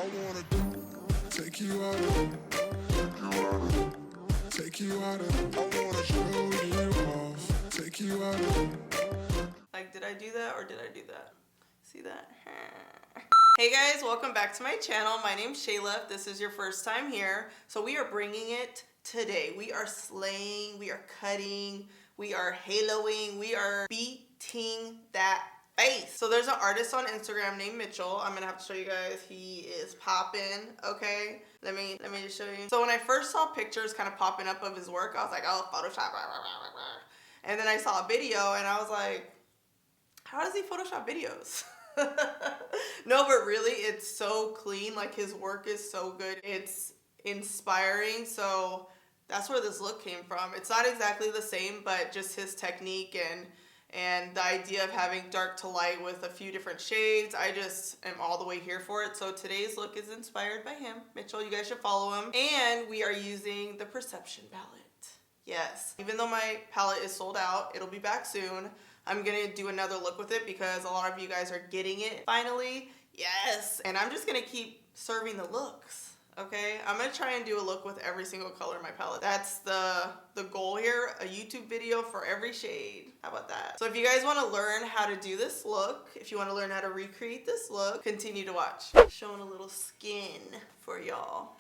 wanna take you out take you out I wanna show you off, take you out Like, did I do that or did I do that? See that? Hey guys, welcome back to my channel. My name's Shayla. If this is your first time here, so we are bringing it today. We are slaying, we are cutting, we are haloing, we are beating that face. So there's an artist on Instagram named Mitchell. I'm gonna have to show you guys. He is popping, okay? Let me just show you. So when I first saw pictures kind of popping up of his work, I was like, oh, Photoshop, blah, blah, blah, blah. And then I saw a video and I was like, how does he Photoshop videos? No, but really, it's so clean. Like, his work is so good. It's inspiring. So that's where this look came from. It's not exactly the same, but just his technique and the idea of having dark to light with a few different shades. I just am all the way here for it. So today's look is inspired by him. Mitchell, you guys should follow him. And we are using the Perception palette. Yes. Even though my palette is sold out, it'll be back soon. I'm gonna do another look with it because a lot of you guys are getting it finally. Yes. And I'm just gonna keep serving the looks. Okay, I'm gonna try and do a look with every single color in my palette. That's the goal here, a YouTube video for every shade. How about that? So if you guys wanna learn how to do this look, if you wanna learn how to recreate this look, continue to watch. Showing a little skin for y'all.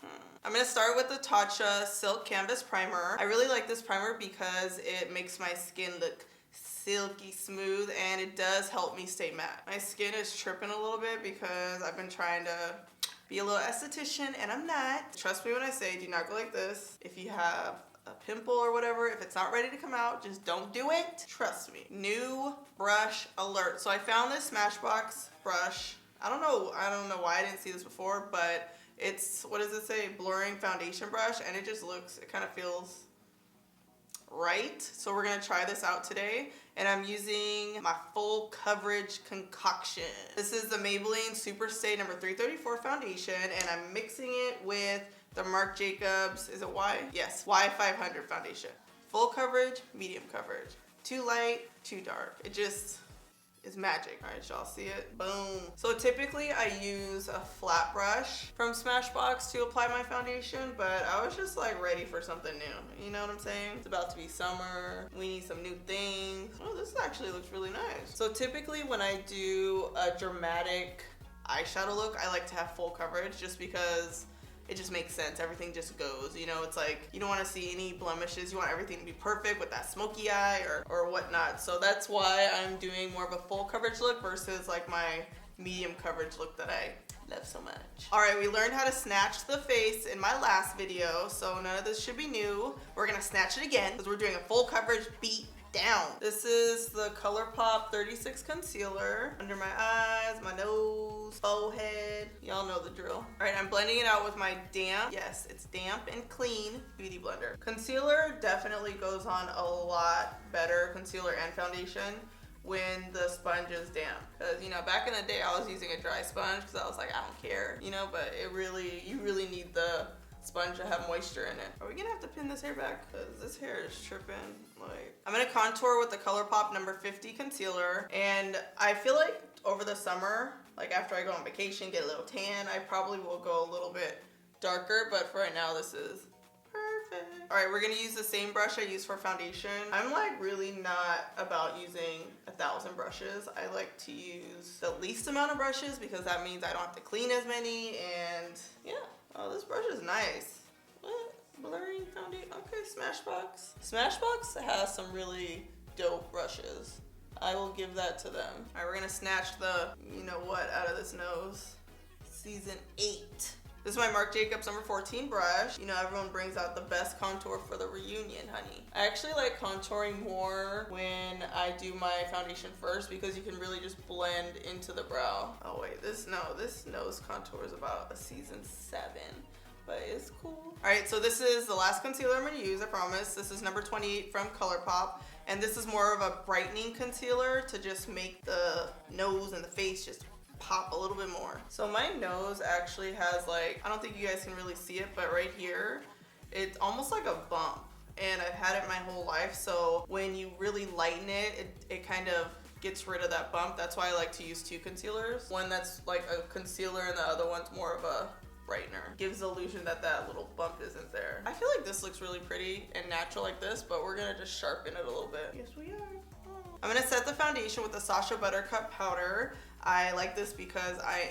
I'm gonna start with the Tatcha Silk Canvas Primer. I really like this primer because it makes my skin look silky smooth and it does help me stay matte. My skin is tripping a little bit because I've been trying to be a little esthetician and I'm not. Trust me when I say do not go like this. If you have a pimple or whatever, if it's not ready to come out, just don't do it. Trust me. New brush alert. So I found this Smashbox brush. I don't know why I didn't see this before, but it's, what does it say? Blurring foundation brush, and it just looks, it kind of feels right. So we're gonna try this out today, and I'm using my full coverage concoction. This is the Maybelline Super Stay number 334 foundation, and I'm mixing it with the Marc Jacobs, is it Y? Yes, Y500 foundation. Full coverage, medium coverage. Too light, too dark. It just is magic. All right, y'all see it? Boom. So typically I use a flat brush from Smashbox to apply my foundation, but I was just like ready for something new. You know what I'm saying? It's about to be summer. We need some new things. Oh, this actually looks really nice. So typically when I do a dramatic eyeshadow look, I like to have full coverage just because it just makes sense. Everything just goes, you know, it's like you don't want to see any blemishes. You want everything to be perfect with that smoky eye or whatnot. So that's why I'm doing more of a full coverage look versus like my medium coverage look that I love so much. All right, we learned how to snatch the face in my last video, so none of this should be new. We're gonna snatch it again because we're doing a full coverage beat down. This is the Colourpop 36 concealer under my eyes, my nose, forehead. Y'all know the drill. All right, I'm blending it out with my damp, yes, it's damp and clean beauty blender. Concealer definitely goes on a lot better, concealer and foundation, when the sponge is damp. Because, you know, back in the day, I was using a dry sponge because I was like, I don't care, you know, but you really need the sponge to have moisture in it. Are we gonna have to pin this hair back? Because this hair is tripping. Like, I'm gonna contour with the Colourpop number 50 concealer, and I feel like over the summer, like after I go on vacation, get a little tan, I probably will go a little bit darker, but for right now, this is perfect. All right, we're gonna use the same brush I use for foundation. I'm like really not about using 1,000 brushes. I like to use the least amount of brushes because that means I don't have to clean as many, and yeah. Oh, this brush is nice. What? Blurring foundation? Okay, Smashbox. Smashbox has some really dope brushes. I will give that to them. All right, we're gonna snatch the, you know what, out of this nose. Season 8. This is my Marc Jacobs number 14 brush. You know, everyone brings out the best contour for the reunion, honey. I actually like contouring more when I do my foundation first because you can really just blend into the brow. Oh wait, this nose contour is about a season 7, but it's cool. All right, so this is the last concealer I'm gonna use, I promise. This is number 28 from Colourpop, and this is more of a brightening concealer to just make the nose and the face just pop a little bit more. So my nose actually has like, I don't think you guys can really see it, but right here, it's almost like a bump. And I've had it my whole life, so when you really lighten it, it kind of gets rid of that bump. That's why I like to use two concealers. One that's like a concealer and the other one's more of a brightener. Gives the illusion that that little bump isn't there. I feel like this looks really pretty and natural like this, but we're gonna just sharpen it a little bit. Yes, we are. I'm gonna set the foundation with the Sacha Buttercup powder. I like this because I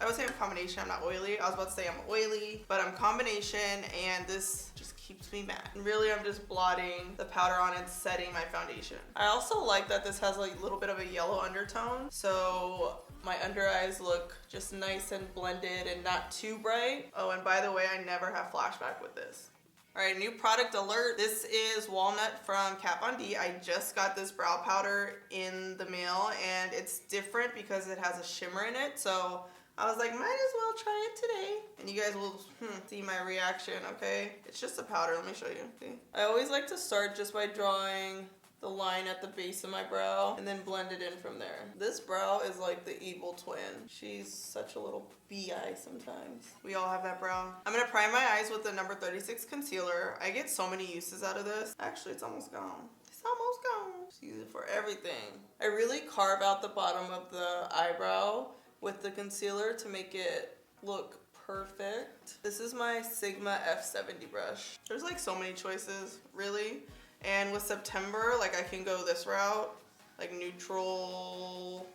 would say I'm combination, I'm not oily. I was about to say I'm oily, but I'm combination, and this just keeps me matte. And really, I'm just blotting the powder on and setting my foundation. I also like that this has a little bit of a yellow undertone, so my under eyes look just nice and blended and not too bright. Oh, and by the way, I never have flashback with this. All right, new product alert. This is Walnut from Kat Von D. I just got this brow powder in the mail, and it's different because it has a shimmer in it. So I was like, might as well try it today. And you guys will see my reaction, okay? It's just a powder, let me show you. See? I always like to start just by drawing the line at the base of my brow and then blend it in from there. This brow is like the evil twin. She's such a little bi sometimes. We all have that brow. I'm gonna prime my eyes with the number 36 concealer. I get so many uses out of this. Actually, it's almost gone. It's almost gone. Just use it for everything. I really carve out the bottom of the eyebrow with the concealer to make it look perfect. This is my Sigma F70 brush. There's like so many choices, really. And with September, like I can go this route, like neutral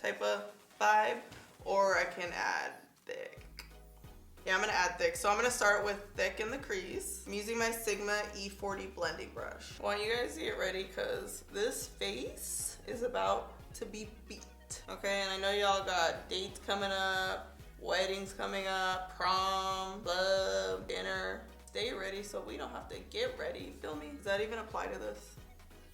type of vibe, or I can add thick. Yeah, I'm gonna add thick. So I'm gonna start with thick in the crease. I'm using my Sigma E40 blending brush. I want you guys to get ready because this face is about to be beat. Okay, and I know y'all got dates coming up, weddings coming up, prom, love, dinner. Stay ready so we don't have to get ready. You feel me? Does that even apply to this?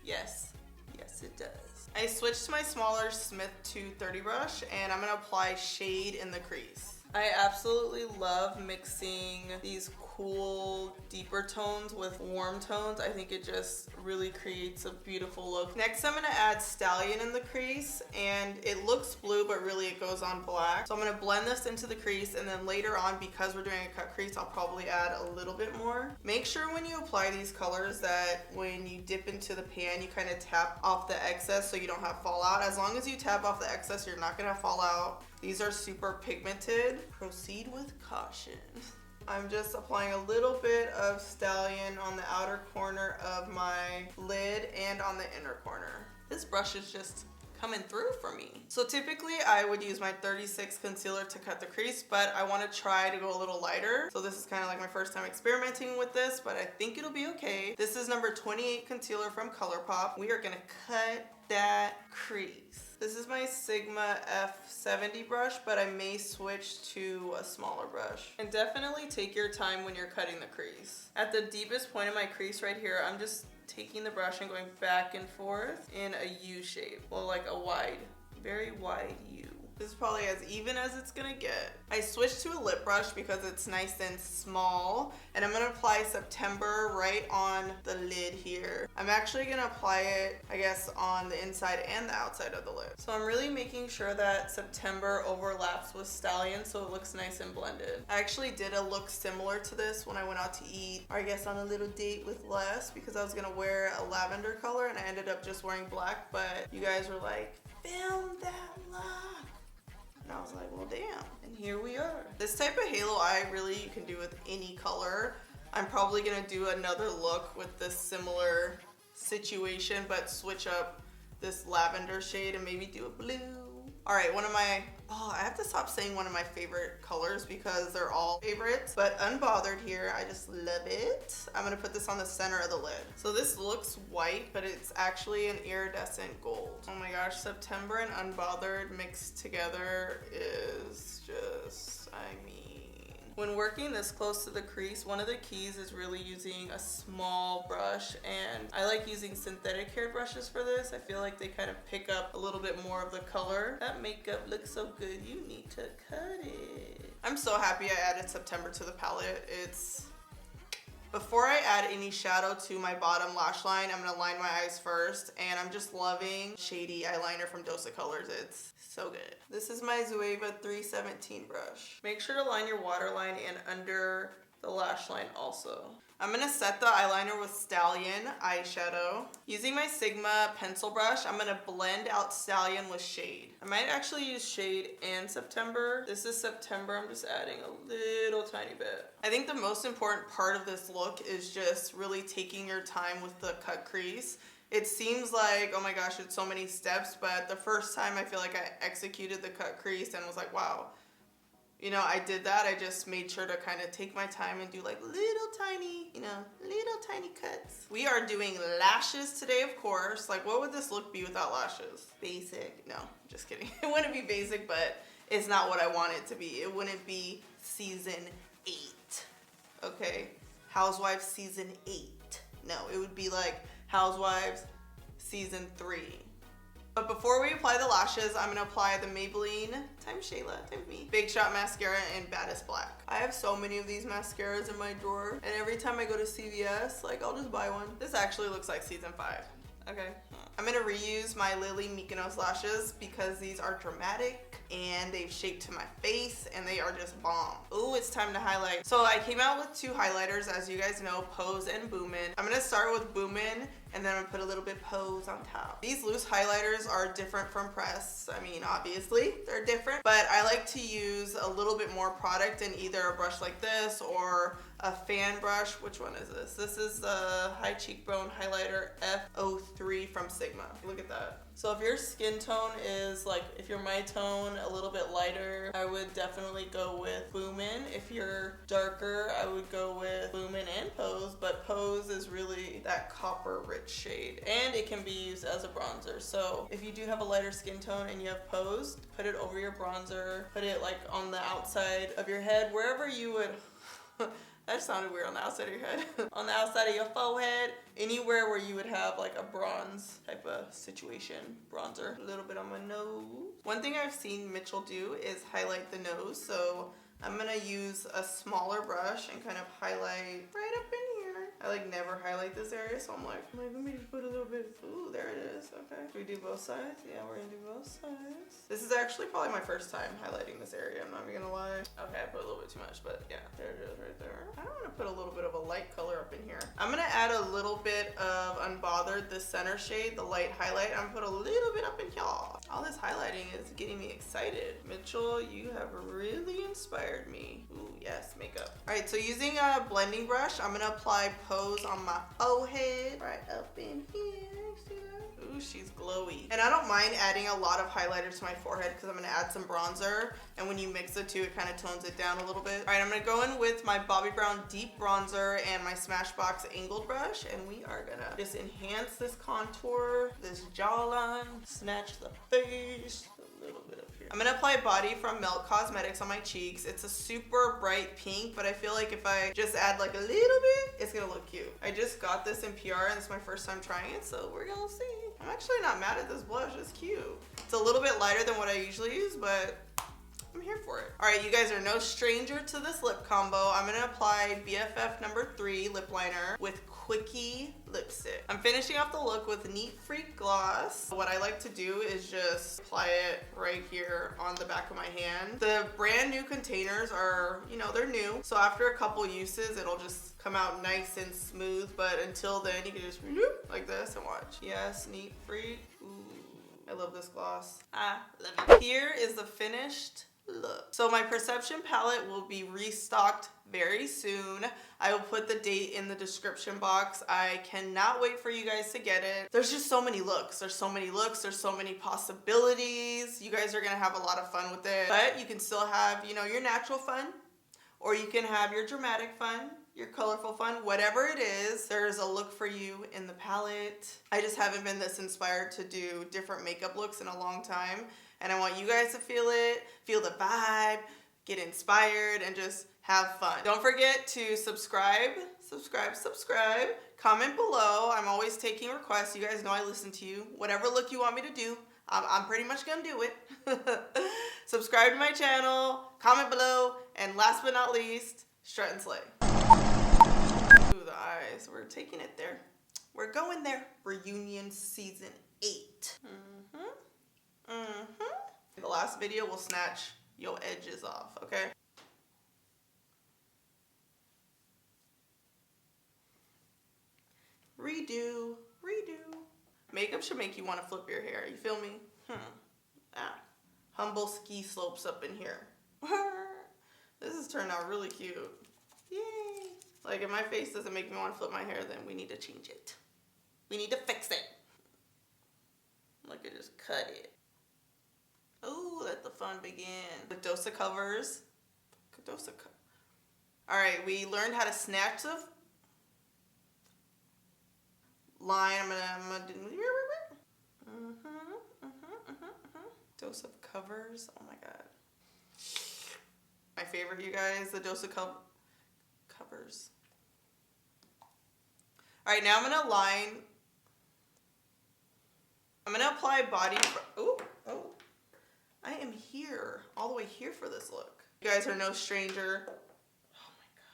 Yes. Yes, it does. I switched to my smaller Smith 230 brush, and I'm gonna apply shade in the crease. I absolutely love mixing these cool, deeper tones with warm tones. I think it just really creates a beautiful look. Next, I'm gonna add Stallion in the crease, and it looks blue, but really it goes on black. So I'm gonna blend this into the crease, and then later on, because we're doing a cut crease, I'll probably add a little bit more. Make sure when you apply these colors that when you dip into the pan, you kind of tap off the excess so you don't have fallout. As long as you tap off the excess, you're not gonna fall out. These are super pigmented. Proceed with caution. I'm just applying a little bit of Stallion on the outer corner of my lid and on the inner corner. This brush is just coming through for me. So typically I would use my 36 concealer to cut the crease, but I want to try to go a little lighter. So this is kind of like my first time experimenting with this, but I think it'll be okay. This is number 28 concealer from Colourpop. We are gonna cut that crease. This is my Sigma F70 brush, but I may switch to a smaller brush. And definitely take your time when you're cutting the crease. At the deepest point of my crease right here, I'm just taking the brush and going back and forth in a U shape. Well, like a wide, very wide U. This is probably as even as it's gonna get. I switched to a lip brush because it's nice and small, and I'm gonna apply September right on the lid here. I'm actually gonna apply it, I guess, on the inside and the outside of the lip. So I'm really making sure that September overlaps with Stallion so it looks nice and blended. I actually did a look similar to this when I went out to eat, or I guess on a little date with Les, because I was gonna wear a lavender color and I ended up just wearing black, but you guys were like, film that look. And I was like, well, damn. And here we are. This type of halo eye, really, you can do with any color. I'm probably gonna do another look with this similar situation, but switch up this lavender shade and maybe do a blue. All right, I have to stop saying one of my favorite colors because they're all favorites, but Unbothered here, I just love it. I'm gonna put this on the center of the lid. So this looks white, but it's actually an iridescent gold. Oh my gosh, September and Unbothered mixed together is just, I mean, when working this close to the crease, one of the keys is really using a small brush, and I like using synthetic hair brushes for this. I feel like they kind of pick up a little bit more of the color. That makeup looks so good, you need to cut it. I'm so happy I added September to the palette. Before I add any shadow to my bottom lash line, I'm gonna line my eyes first, and I'm just loving Shady eyeliner from Dose of Colors. It's so good. This is my Zoeva 317 brush. Make sure to line your waterline and under the lash line also. I'm gonna set the eyeliner with Stallion eyeshadow. Using my Sigma pencil brush, I'm gonna blend out Stallion with Shade. I might actually use Shade and September. This is September, I'm just adding a little tiny bit. I think the most important part of this look is just really taking your time with the cut crease. It seems like, oh my gosh, it's so many steps, but the first time I feel like I executed the cut crease and was like, wow. You know, I did that. I just made sure to kind of take my time and do like little tiny, you know, little tiny cuts. We are doing lashes today, of course. Like, what would this look be without lashes? Basic. No, just kidding. It wouldn't be basic, but it's not what I want it to be. It wouldn't be season 8. Okay? Housewives season 8. No, it would be like Housewives season 3. But before we apply the lashes, I'm gonna apply the Maybelline times Shayla times me Big Shot Mascara in Baddest Black. I have so many of these mascaras in my drawer, and every time I go to CVS, like, I'll just buy one. This actually looks like season 5. Okay. I'm gonna reuse my Lilly Mykonos lashes because these are dramatic and they've shaped to my face and they are just bomb. Ooh, it's time to highlight. So I came out with 2 highlighters, as you guys know, Pose and Boomin. I'm gonna start with Boomin and then I'm gonna put a little bit Pose on top. These loose highlighters are different from press. I mean, obviously they're different, but I like to use a little bit more product in either a brush like this or a fan brush. Which one is this? This is the High Cheekbone Highlighter F03 from Sigma. Look at that. So if your skin tone is like, if you're my tone, a little bit lighter, I would definitely go with Boomin. If you're darker, I would go with Boomin and Pose, but Pose is really that copper rich shade and it can be used as a bronzer. So if you do have a lighter skin tone and you have Pose, put it over your bronzer, put it like on the outside of your head, wherever you would that sounded weird, on the outside of your head. On the outside of your forehead, anywhere where you would have like a bronze type of situation. Bronzer. A little bit on my nose. One thing I've seen Mitchell do is highlight the nose. So I'm gonna use a smaller brush and kind of highlight right up in here. I like never highlight this area, so I'm like, let me just put a little bit. Ooh, there it is. Okay. Do we do both sides? Yeah, we're gonna do both sides. This is actually probably my first time highlighting this area. I'm not even gonna lie. Okay, I put a little bit too much, but yeah, there it is right there. I don't want to put a little bit of a light color up in here. I'm gonna add a little bit of Unbothered, the center shade, the light highlight. I'm gonna put a little bit up in here. All this highlighting is getting me excited. Mitchell, you have really inspired me. Ooh, yes, makeup. All right, so using a blending brush, I'm gonna apply Pose on my forehead, right up in here. See that? Ooh, she's glowy. And I don't mind adding a lot of highlighter to my forehead because I'm gonna add some bronzer. And when you mix the two, it kind of tones it down a little bit. All right, I'm gonna go in with my Bobbi Brown Deep Bronzer and my Smashbox Angled Brush. And we are gonna just enhance this contour, this jawline, snatch the face. A little bit up here. I'm gonna apply Body from Melt Cosmetics on my cheeks. It's a super bright pink, but I feel like if I just add like a little bit, it's gonna look cute. I just got this in PR and it's my first time trying it, so we're gonna see. I'm actually not mad at this blush, it's cute. It's a little bit lighter than what I usually use, but I'm here for it. All right, you guys are no stranger to this lip combo. I'm gonna apply BFF number 3 lip liner with Quickie lipstick. I'm finishing off the look with Neat Freak Gloss. What I like to do is just apply it right here on the back of my hand. The brand new containers are, you know, they're new. So after a couple uses, it'll just come out nice and smooth. But until then, you can just like this and watch. Yes, Neat Freak. Ooh, I love this gloss. I love it. Here is the finished look. So my Perception palette will be restocked very soon. I will put the date in the description box. I cannot wait for you guys to get it. There's just so many looks. There's so many looks. There's so many possibilities. You guys are gonna have a lot of fun with it. But you can still have, you know, your natural fun, or you can have your dramatic fun, your colorful fun, whatever it is, there's a look for you in the palette. I just haven't been this inspired to do different makeup looks in a long time. And I want you guys to feel it, feel the vibe, get inspired, and just have fun. Don't forget to subscribe, comment below. I'm always taking requests. You guys know I listen to you. Whatever look you want me to do, I'm pretty much gonna do it. Subscribe to my channel, comment below, and last but not least, strut and slay. Ooh, the eyes, we're taking it there. We're going there. Reunion season 8. The last video will snatch your edges off, okay? redo. Makeup should make you want to flip your hair. You feel me? Humble ski slopes up in here. This has turned out really cute. Yay. Like, if my face doesn't make me want to flip my hair, then we need to change it. We need to fix it. Look, I just cut it. Oh, let the fun begin. With Dosa covers. All right, we learned how to snatch the line. I'm gonna do. Dose of covers. Oh my god. My favorite, you guys, the Dose of covers. All right, now I'm gonna line. I'm gonna apply body. Oh. I am here, all the way here for this look. You guys are no stranger